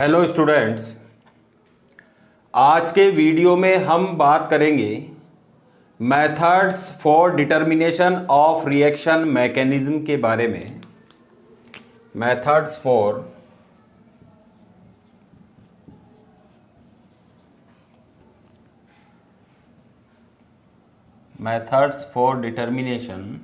Hello students, आज के video में हम बात करेंगे methods for determination of reaction mechanism के बारे में। Methods for determination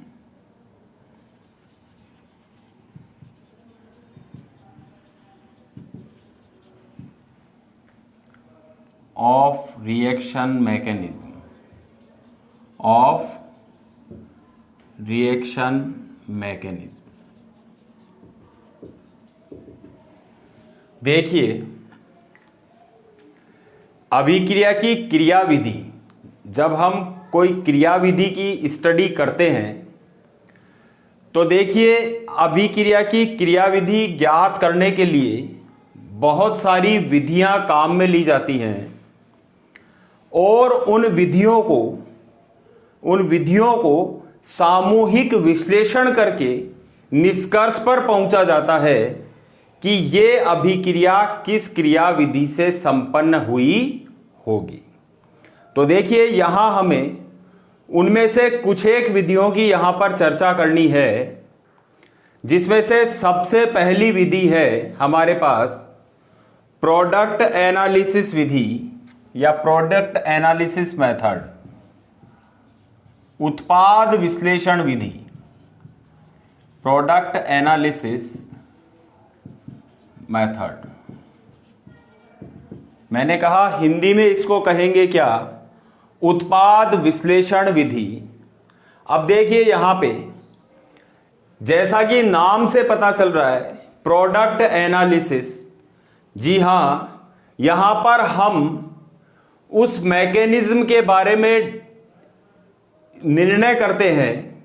of reaction mechanism देखिए, अभिक्रिया की क्रियाविधि, जब हम कोई क्रियाविधि की स्टडी करते हैं तो देखिए, अभिक्रिया की क्रियाविधि ज्ञात करने के लिए बहुत सारी विधियां काम में ली जाती हैं और उन विधियों को सामूहिक विश्लेषण करके निष्कर्ष पर पहुंचा जाता है कि ये अभिक्रिया किस क्रियाविधि से संपन्न हुई होगी। तो देखिए, यहां हमें उनमें से कुछ एक विधियों की यहां पर चर्चा करनी है, जिसमें से सबसे पहली विधि है हमारे पास प्रोडक्ट एनालिसिस विधि या प्रोडक्ट एनालिसिस मेथड, उत्पाद विश्लेषण विधि। प्रोडक्ट एनालिसिस मेथड, मैंने कहा हिंदी में इसको कहेंगे क्या? उत्पाद विश्लेषण विधि। अब देखिए, यहां पे जैसा कि नाम से पता चल रहा है प्रोडक्ट एनालिसिस, जी हां, यहां पर हम उस मैकेनिज्म के बारे में निर्णय करते हैं।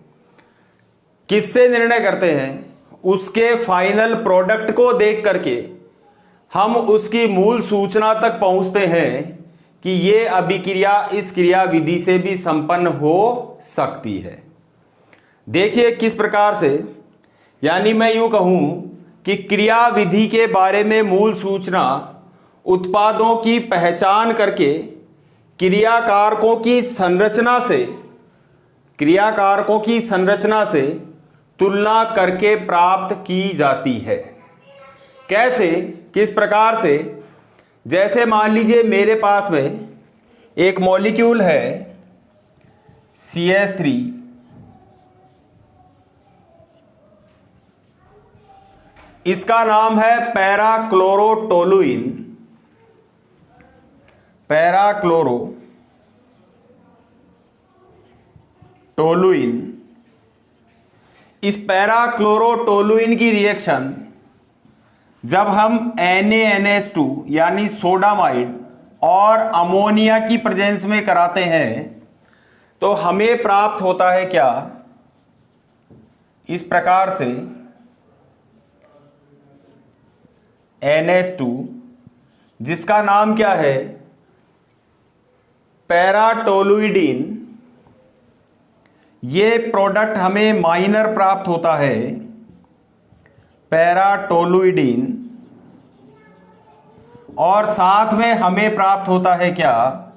किससे निर्णय करते हैं? उसके फाइनल प्रोडक्ट को देख करके हम उसकी मूल सूचना तक पहुंचते हैं कि ये अभिक्रिया इस क्रियाविधि से भी संपन्न हो सकती है। देखिए किस प्रकार से, यानी मैं यूं कहूं कि क्रियाविधि के बारे में मूल सूचना उत्पादों की पहचान करके क्रियाकारकों की संरचना से तुलना करके प्राप्त की जाती है। कैसे, किस प्रकार से? जैसे मान लीजिए मेरे पास में एक मॉलिक्यूल है CH3, इसका नाम है पैराक्लोरोटोलुइन। इस पैराक्लोरोटोलुइन की रिएक्शन जब हम NaNH2 यानी सोडामाइड और अमोनिया की प्रेजेंस में कराते हैं तो हमें प्राप्त होता है क्या? इस प्रकार से NH2, जिसका नाम क्या है? पैराटोलुइडीन। ये प्रोडक्ट हमें माइनर प्राप्त होता है, पैराटोलुइडीन, और साथ में हमें प्राप्त होता है क्या?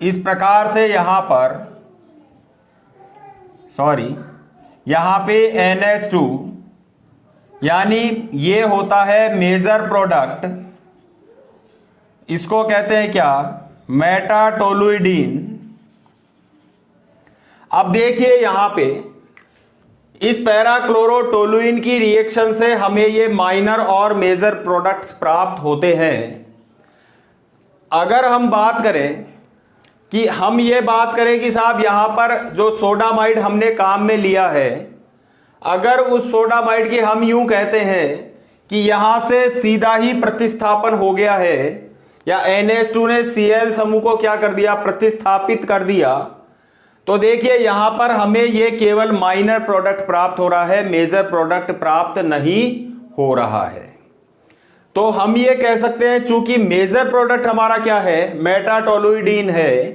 इस प्रकार से यहां पे NH2, यानी ये होता है मेजर प्रोडक्ट, इसको कहते हैं क्या? मेटाटोलुइडीन। अब देखिए यहां पे इस पैराक्लोरोटोलुइन की रिएक्शन से हमें ये माइनर और मेजर प्रोडक्ट्स प्राप्त होते हैं। अगर हम बात करें कि साहब यहां पर जो सोडामाइड हमने काम में लिया है, अगर उस सोडामाइड की हम यूं कहते हैं कि यहां से सीधा ही प्रतिस्थापन हो गया है, या NH2 ने Cl समूह को क्या कर दिया? प्रतिस्थापित कर दिया, तो देखिए यहां पर हमें ये केवल माइनर प्रोडक्ट प्राप्त हो रहा है, मेजर प्रोडक्ट प्राप्त नहीं हो रहा है। तो हम ये कह सकते हैं, चूंकि मेजर प्रोडक्ट हमारा क्या है? मेटाटोलुइडीन है,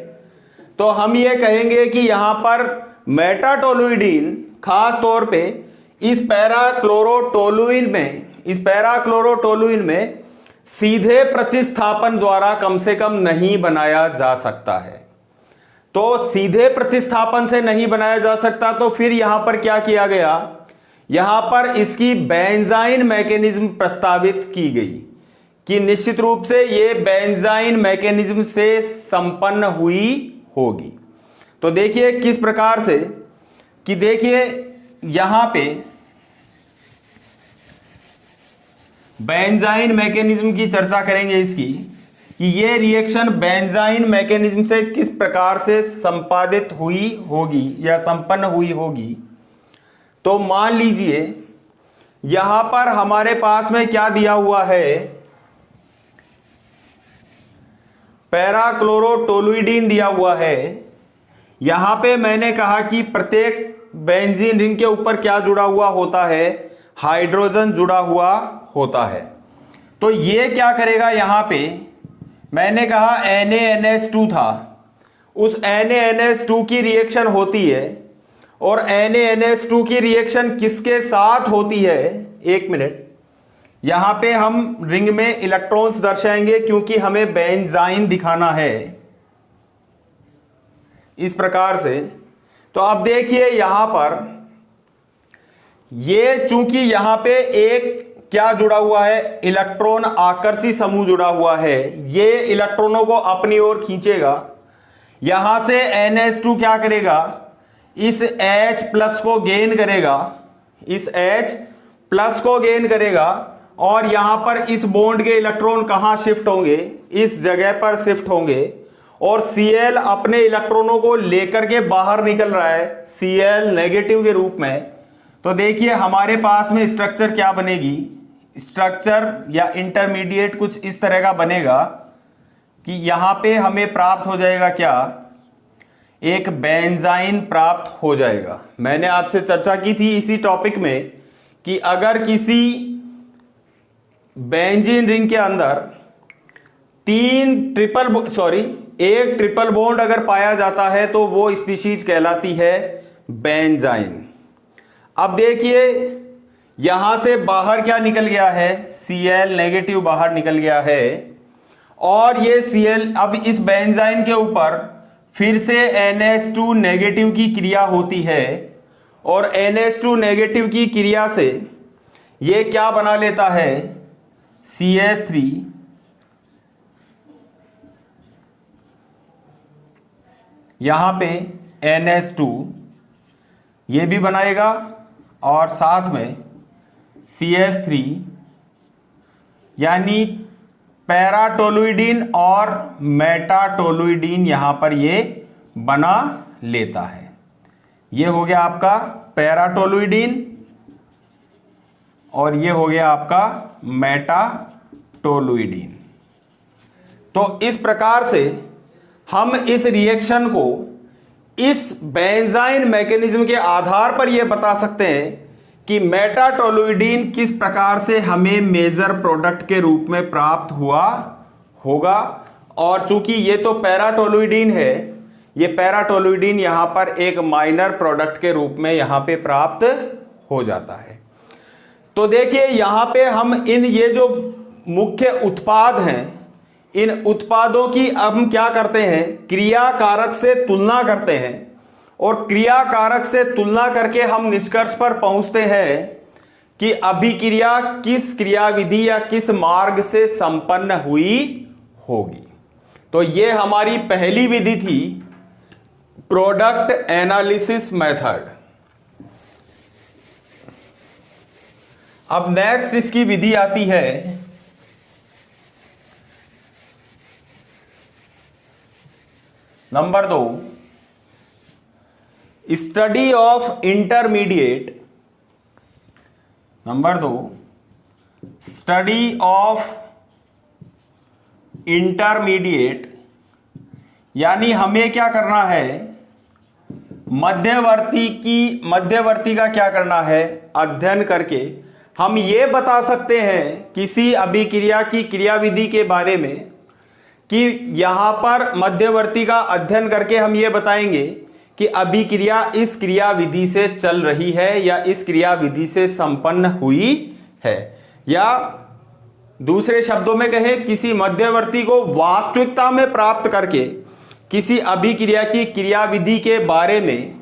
तो हम ये कहेंगे कि यहां पर मेटाटोलुइडीन खास तौर पे इस पैराक्लोरोटोलुइन में इस पैराक्लोरोटोलुइन में सीधे प्रतिस्थापन द्वारा कम से कम नहीं बनाया जा सकता है। तो सीधे प्रतिस्थापन से नहीं बनाया जा सकता, तो फिर यहां पर क्या किया गया, यहां पर इसकी बेंजाइन मैकेनिज्म प्रस्तावित की गई कि निश्चित रूप से ये बेंजाइन मैकेनिज्म से संपन्न हुई होगी। तो देखिए किस प्रकार से कि देखिए यहां पे बेंजाइन मैकेनिज्म की चर्चा करेंगे इसकी कि ये रिएक्शन बेंजाइन मैकेनिज्म से किस प्रकार से संपादित हुई होगी या संपन्न हुई होगी। तो मान लीजिए यहां पर हमारे पास में क्या दिया हुआ है, पैराक्लोरोटोलुइडीन दिया हुआ है। यहां पे मैंने कहा कि प्रत्येक बेंजीन रिंग के ऊपर क्या जुड़ा हुआ होता है, हाइड्रोजन जुड़ा हुआ होता है। तो ये क्या करेगा, यहां पे मैंने कहा NaNH2 था, उस NaNH2 की रिएक्शन होती है और NaNH2 की रिएक्शन किसके साथ होती है, एक मिनट, यहां पे हम रिंग में इलेक्ट्रॉन्स दर्शाएंगे क्योंकि हमें बेंजाइन दिखाना है इस प्रकार से। तो अब देखिए यहां पर ये चूंकि यहां पे एक क्या जुड़ा हुआ है, इलेक्ट्रॉन आकर्षी समूह जुड़ा हुआ है, ये इलेक्ट्रॉनों को अपनी ओर खींचेगा। यहां से NH2 क्या करेगा, इस H प्लस को गेन करेगा, इस H प्लस को गेन करेगा और यहां पर इस बॉन्ड के इलेक्ट्रॉन कहां शिफ्ट होंगे, इस जगह पर शिफ्ट होंगे और Cl अपने इलेक्ट्रॉनों को लेकर के बाहर निकल रहा है Cl नेगेटिव के रूप में। तो देखिए हमारे पास में स्ट्रक्चर क्या बनेगी, स्ट्रक्चर या इंटरमीडिएट कुछ इस तरह का बनेगा कि यहां पे हमें प्राप्त हो जाएगा क्या, एक बेंजाइन प्राप्त हो जाएगा। मैंने आपसे चर्चा की थी इसी टॉपिक में कि अगर किसी बेंजीन रिंग के अंदर एक ट्रिपल बॉन्ड अगर पाया जाता है तो वो स्पीशीज कहलाती है बेंजाइन। अब देखिए यहां से बाहर क्या निकल गया है, Cl नेगेटिव बाहर निकल गया है और ये Cl अब इस बेंजाइन के ऊपर फिर से NH2 नेगेटिव की क्रिया होती है और NH2 नेगेटिव की क्रिया से ये क्या बना लेता है, CH3 यहां पे NH2 ये भी बनाएगा और साथ में CH3 यानी पैराटोलुइडीन और मेटाटोलुइडीन यहां पर ये बना लेता है। ये हो गया आपका पैराटोलुइडीन और ये हो गया आपका मेटाटोलुइडीन। तो इस प्रकार से हम इस रिएक्शन को इस बेंजाइन मैकेनिज्म के आधार पर यह बता सकते हैं कि मेटाटोलुइडीन किस प्रकार से हमें मेजर प्रोडक्ट के रूप में प्राप्त हुआ होगा। और चूंकि ये तो पैराटोलुइडीन है, ये पैराटोलुइडीन यहां पर एक माइनर प्रोडक्ट के रूप में यहां पे प्राप्त हो जाता है। तो देखिए यहां पे हम इन ये जो मुख्य उत्पाद हैं, इन उत्पादों की अब हम क्या करते हैं, क्रिया कारक से तुलना करते हैं और क्रिया कारक से तुलना करके हम निष्कर्ष पर पहुंचते हैं कि अभिक्रिया किस क्रियाविधि या किस मार्ग से संपन्न हुई होगी। तो ये हमारी पहली विधि थी, प्रोडक्ट एनालिसिस मेथड। अब नेक्स्ट इसकी विधि आती है number 2, study of intermediate. Number 2, study of intermediate, यानी हमें क्या करना है, मध्यवर्ती का क्या करना है, अध्ययन करके हम ये बता सकते हैं किसी अभिक्रिया की क्रियाविधि के बारे में कि यहां पर मध्यवर्ती का अध्ययन करके हम ये बताएंगे कि अभिक्रिया इस क्रियाविधि से चल रही है या इस क्रियाविधि से संपन्न हुई है। या दूसरे शब्दों में कहें किसी मध्यवर्ती को वास्तविकता में प्राप्त करके किसी अभिक्रिया की क्रियाविधि के बारे में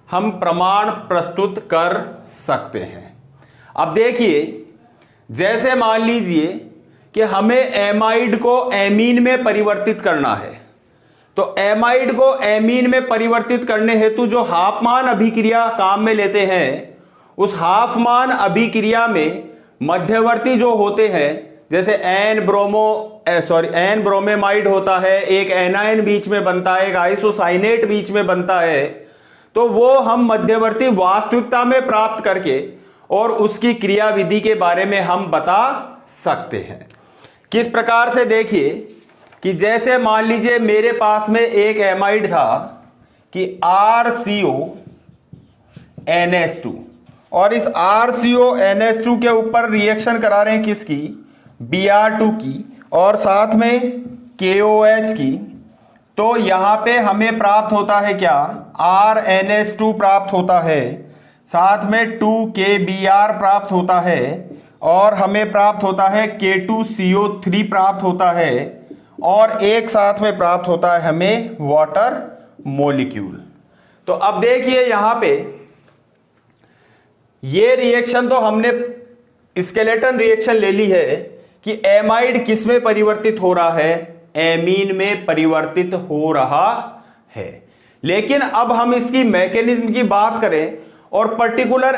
हम प्रमाण प्रस्तुत कर सकते हैं। अब देखिए, जैसे मान लीजिए कि हमें एमाइड को एमीन में परिवर्तित करना है, तो एमाइड को एमीन में परिवर्तित करने हेतु जो हाफमान अभिक्रिया काम में लेते हैं, उस हाफमान अभिक्रिया में मध्यवर्ती जो होते हैं, जैसे एन ब्रोमेमाइड होता है, एक एनायन बीच में बनता है, एक आइसोसाइनेट बीच में बनता है, तो वो हम मध्यवर्ती वास्तविकता में प्राप्त करके और उसकी क्रियाविधि के बारे में हम बता सकते हैं। किस प्रकार से, देखिए कि जैसे मान लीजिए मेरे पास में एक एमाइड था कि RCONH2, और इस RCONH2 के ऊपर रिएक्शन करा रहे हैं किसकी, Br2 की, और साथ में KOH की, तो यहां पे हमें प्राप्त होता है क्या, RNH2 प्राप्त होता है, साथ में 2KBr प्राप्त होता है, और हमें प्राप्त होता है K2CO3 प्राप्त होता है, और एक साथ में प्राप्त होता है हमें वाटर मॉलिक्यूल। तो अब देखिए यहां पे ये रिएक्शन तो हमने स्केलेटन रिएक्शन ले ली है कि एमाइड किस में परिवर्तित हो रहा है, एमीन में परिवर्तित हो रहा है। लेकिन अब हम इसकी मैकेनिज्म की बात करें और पर्टिकुलर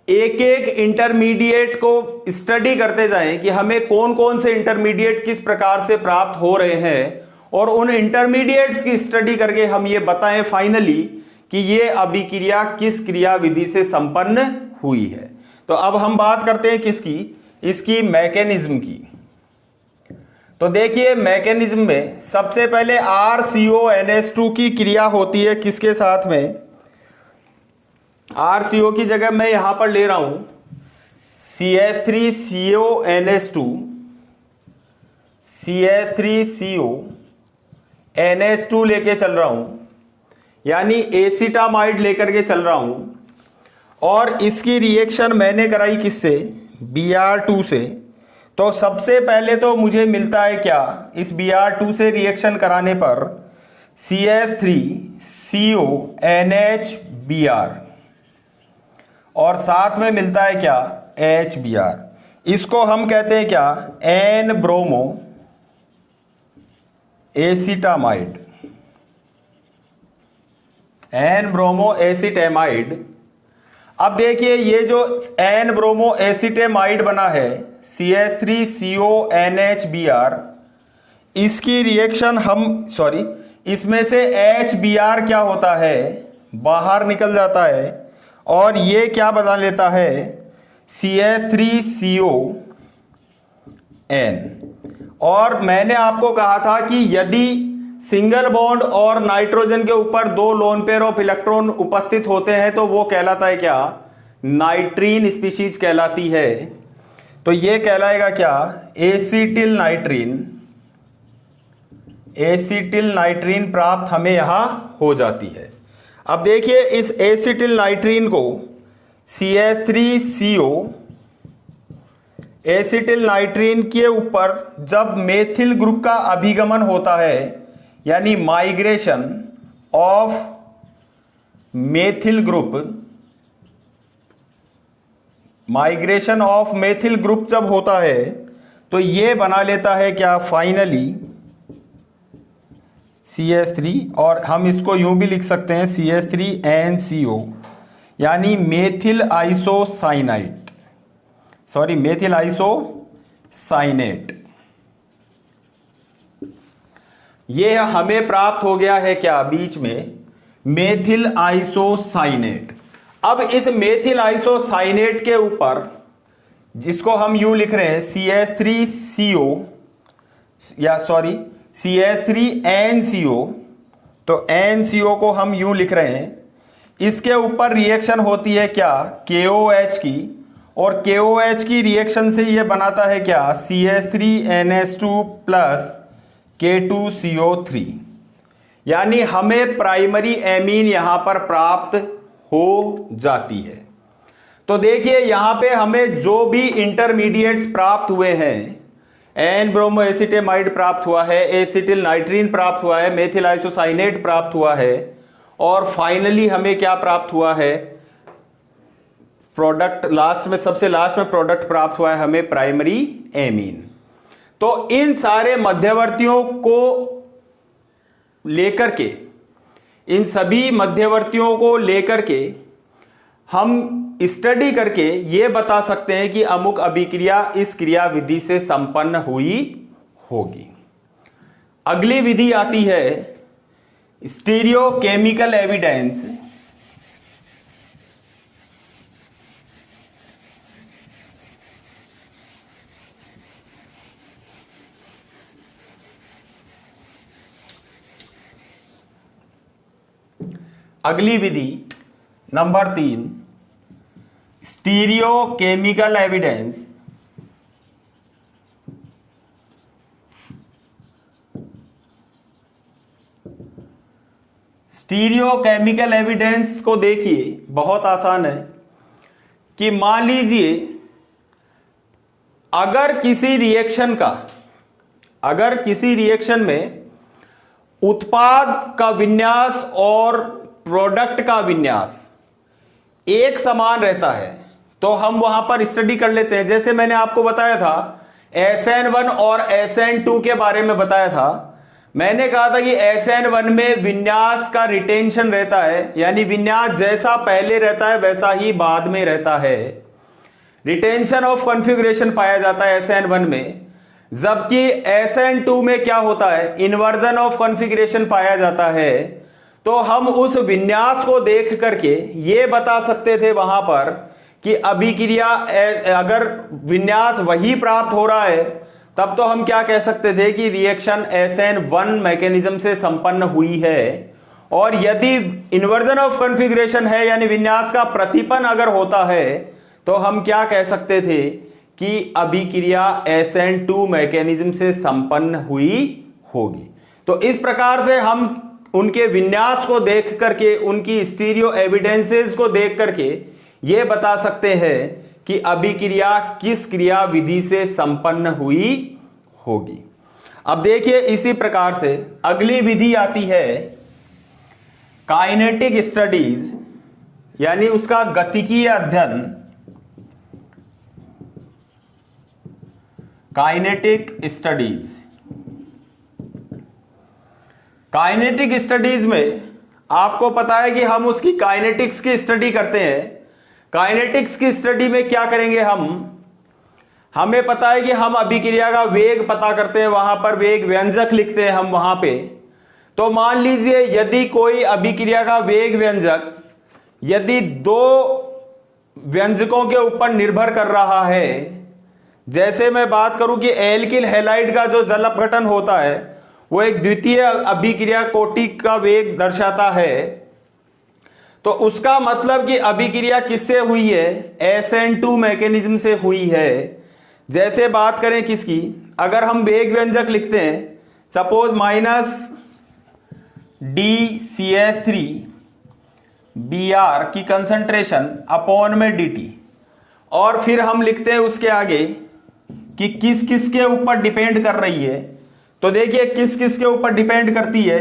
एक एक इंटरमीडिएट को स्टडी करते जाएं कि हमें कौन कौन से इंटरमीडिएट किस प्रकार से प्राप्त हो रहे हैं, और उन इंटरमीडिएट्स की स्टडी करके हम ये बताएं फाइनली कि ये अभिक्रिया किस क्रियाविधि से संपन्न हुई है। तो अब हम बात करते हैं किसकी, इसकी मैकेनिज्म की। तो देखिए मैकेनिज्म में सबसे पहले RCONH2 की क्रिया होती है किसके साथ में, RCO की जगह मैं यहां पर ले रहा हूं CH3CONH2 लेके चल रहा हूं, यानी एसिटामाइड लेकर के चल रहा हूं, और इसकी रिएक्शन मैंने कराई किससे, Br2 से। तो सबसे पहले तो मुझे मिलता है क्या, इस Br2 से रिएक्शन कराने पर CH3CONHBr, और साथ में मिलता है क्या, HBr। इसको हम कहते हैं क्या, N bromo acetamide, N bromo acetamide. अब देखिए ये जो एन ब्रोमो एसिटेमाइड बना है CH3CONHBr, इसकी रिएक्शन इसमें से HBr क्या होता है, बाहर निकल जाता है, और ये क्या बना लेता है, CH3CON। और मैंने आपको कहा था कि यदि सिंगल बॉन्ड और नाइट्रोजन के ऊपर 2 लोन पेयर ऑफ इलेक्ट्रॉन उपस्थित होते हैं तो वो कहलाता है क्या, नाइट्रीन स्पीशीज कहलाती है। तो ये कहलाएगा क्या, एसिटिल नाइट्रीन प्राप्त हमें यहां हो जाती है। अब देखिए इस एसिटिल नाइट्रीन को CH3CO एसिटिल नाइट्रीन के ऊपर जब मेथिल ग्रुप का अभिगमन होता है, यानी माइग्रेशन ऑफ मेथिल ग्रुप जब होता है तो ये बना लेता है क्या, फाइनली CH3, और हम इसको यूं भी लिख सकते हैं CH3NCO, यानी मेथिल आइसोसाइनेट। ये हमें प्राप्त हो गया है क्या, बीच में मेथिल आइसोसाइनेट। अब इस मेथिल आइसोसाइनेट के ऊपर, जिसको हम यूं लिख रहे हैं CH3NCO, तो NCO को हम यूं लिख रहे हैं, इसके ऊपर रिएक्शन होती है क्या, KOH की, और KOH की रिएक्शन से ये बनाता है क्या, CH3NH2 प्लस K2CO3, यानी हमें प्राइमरी एमीन यहां पर प्राप्त हो जाती है। तो देखिए यहां पे हमें जो भी इंटरमीडिएट्स प्राप्त हुए हैं, एन ब्रोमो एसिटेमाइड प्राप्त हुआ है, एसिटिल नाइट्रीन प्राप्त हुआ है, मेथिल आइसोसाइनेट प्राप्त हुआ है, और फाइनली हमें क्या प्राप्त हुआ है, प्रोडक्ट लास्ट में, सबसे लास्ट में प्रोडक्ट प्राप्त हुआ है हमें प्राइमरी एमीन। तो इन सारे मध्यवर्तियों को लेकर के, इन सभी मध्यवर्तियों को लेकर के हम स्टडी करके ये बता सकते हैं कि अमुक अभिक्रिया इस क्रिया विधि से संपन्न हुई होगी। अगली विधि आती है स्टीरियोकेमिकल एविडेंस। अगली विधि number 3, stereochemical evidence. Stereochemical evidence को देखिए, बहुत आसान है कि मान लीजिए अगर किसी रिएक्शन में उत्पाद का विन्यास और प्रोडक्ट का विन्यास एक समान रहता है तो हम वहां पर स्टडी कर लेते हैं। जैसे मैंने आपको बताया था SN1 और SN2 के बारे में बताया था, मैंने कहा था कि SN1 में विन्यास का रिटेंशन रहता है, यानी विन्यास जैसा पहले रहता है वैसा ही बाद में रहता है, रिटेंशन ऑफ कॉन्फ़िगरेशन पाया जाता है SN1 में। जबकि SN2 में क्या होता है, इन्वर्जन ऑफ कॉन्फ़िगरेशन पाया जाता है। तो हम उस विन्यास को देख करके ये बता सकते थे वहां पर कि अभिक्रिया, अगर विन्यास वही प्राप्त हो रहा है तब तो हम क्या कह सकते थे कि रिएक्शन SN1 मैकेनिज्म से संपन्न हुई है। और यदि इन्वर्जन ऑफ कॉन्फ़िगरेशन है, यानी विन्यास का प्रतिपन्न अगर होता है, तो हम क्या कह सकते थे कि अभिक्रिया SN2 मैकेनिज्म से संपन्न हुई होगी। तो इस प्रकार से हम उनके विन्यास को देख करके, उनकी स्टीरियो एविडेंसेस को देख करके यह बता सकते हैं कि अभिक्रिया किस क्रिया विधि से संपन्न हुई होगी। अब देखिए इसी प्रकार से अगली विधि आती है काइनेटिक स्टडीज, यानी उसका गतिकीय अध्ययन। काइनेटिक स्टडीज, काइनेटिक स्टडीज में आपको पता है कि हम उसकी काइनेटिक्स की स्टडी करते हैं। काइनेटिक्स की स्टडी में क्या करेंगे हमें पता है कि हम अभिक्रिया का वेग पता करते हैं, वहां पर वेग व्यंजक लिखते हैं हम वहां पे। तो मान लीजिए यदि कोई अभिक्रिया का वेग व्यंजक यदि दो व्यंजकों के ऊपर निर्भर कर रहा है, जैसे मैं बात करूं कि एल्किल हैलाइड का जो जल अपघटन होता है वो एक द्वितीय अभिक्रिया कोटि का वेग दर्शाता है, तो उसका मतलब कि अभिक्रिया किससे हुई है, SN2 मैकेनिज्म से हुई है। जैसे बात करें किसकी, अगर हम वेग व्यंजक लिखते हैं, सपोज -DCH3 Br की कंसंट्रेशन अपॉन में dt, और फिर हम लिखते हैं उसके आगे कि किस किस के ऊपर डिपेंड कर रही है। तो देखिए किस किस के ऊपर डिपेंड करती है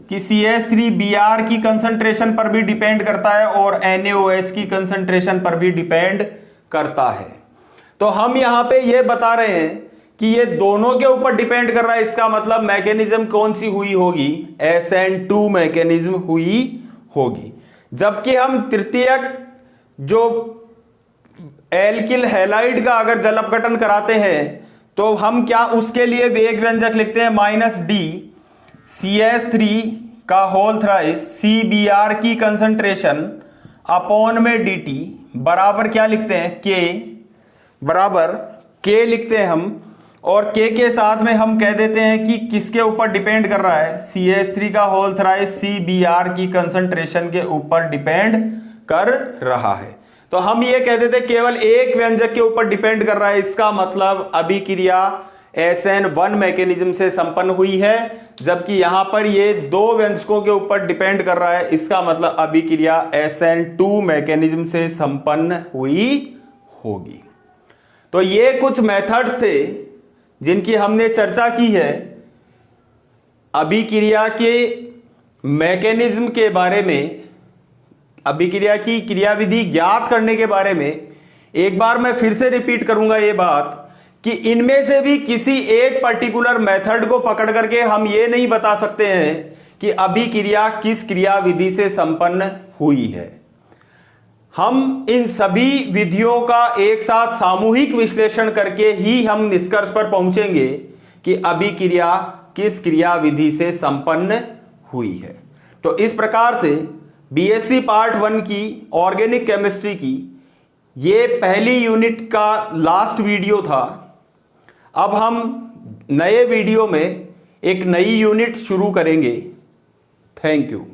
कि CH3Br की कंसंट्रेशन पर भी डिपेंड करता है और NaOH की कंसंट्रेशन पर भी डिपेंड करता है। तो हम यहां पे ये बता रहे हैं कि ये दोनों के ऊपर डिपेंड कर रहा है, इसका मतलब मैकेनिज्म कौन सी हुई होगी, SN2 मैकेनिज्म हुई होगी। जबकि हम तृतीयक जो एल्किल हैलाइड का अगर जल अपघटन कराते हैं तो हम क्या उसके लिए वेग व्यंजक लिखते हैं -DCH3 का होल थ्राइस CBr की कंसंट्रेशन अपॉन में dt बराबर क्या लिखते हैं, K बराबर K लिखते हैं हम, और K के साथ में हम कह देते हैं कि किसके ऊपर डिपेंड कर रहा है, CH3 का होल थ्राइस CBr की कंसंट्रेशन के ऊपर डिपेंड कर रहा है। तो हम ये कह देते केवल एक व्यंजक के ऊपर डिपेंड कर रहा है, इसका मतलब अभिक्रिया SN1 मैकेनिज्म से संपन्न हुई है, जबकि यहां पर ये 2 व्यंजकों के ऊपर डिपेंड कर रहा है, इसका मतलब अभिक्रिया SN2 मैकेनिज्म से संपन्न हुई होगी। तो ये कुछ मेथड्स थे जिनकी हमने चर्चा की है अभिक्रिया के मैकेनिज्म के बारे में, अभिक्रिया की क्रियाविधि ज्ञात करने के बारे में। एक बार मैं फिर से रिपीट करूंगा ये बात कि इनमें से भी किसी एक पर्टिकुलर मेथड को पकड़ करके हम ये नहीं बता सकते हैं कि अभिक्रिया किस क्रियाविधि से संपन्न हुई है। हम इन सभी विधियों का एक साथ सामूहिक विश्लेषण करके ही हम निष्कर्ष पर पहुंचेंगे कि अभिक्रिया किस क्रियाविधि से संपन्न हुई है। तो इस प्रकार से बीएससी पार्ट 1 की ऑर्गेनिक केमिस्ट्री की ये पहली यूनिट का लास्ट वीडियो था। अब हम नए वीडियो में एक नई यूनिट शुरू करेंगे। Thank you.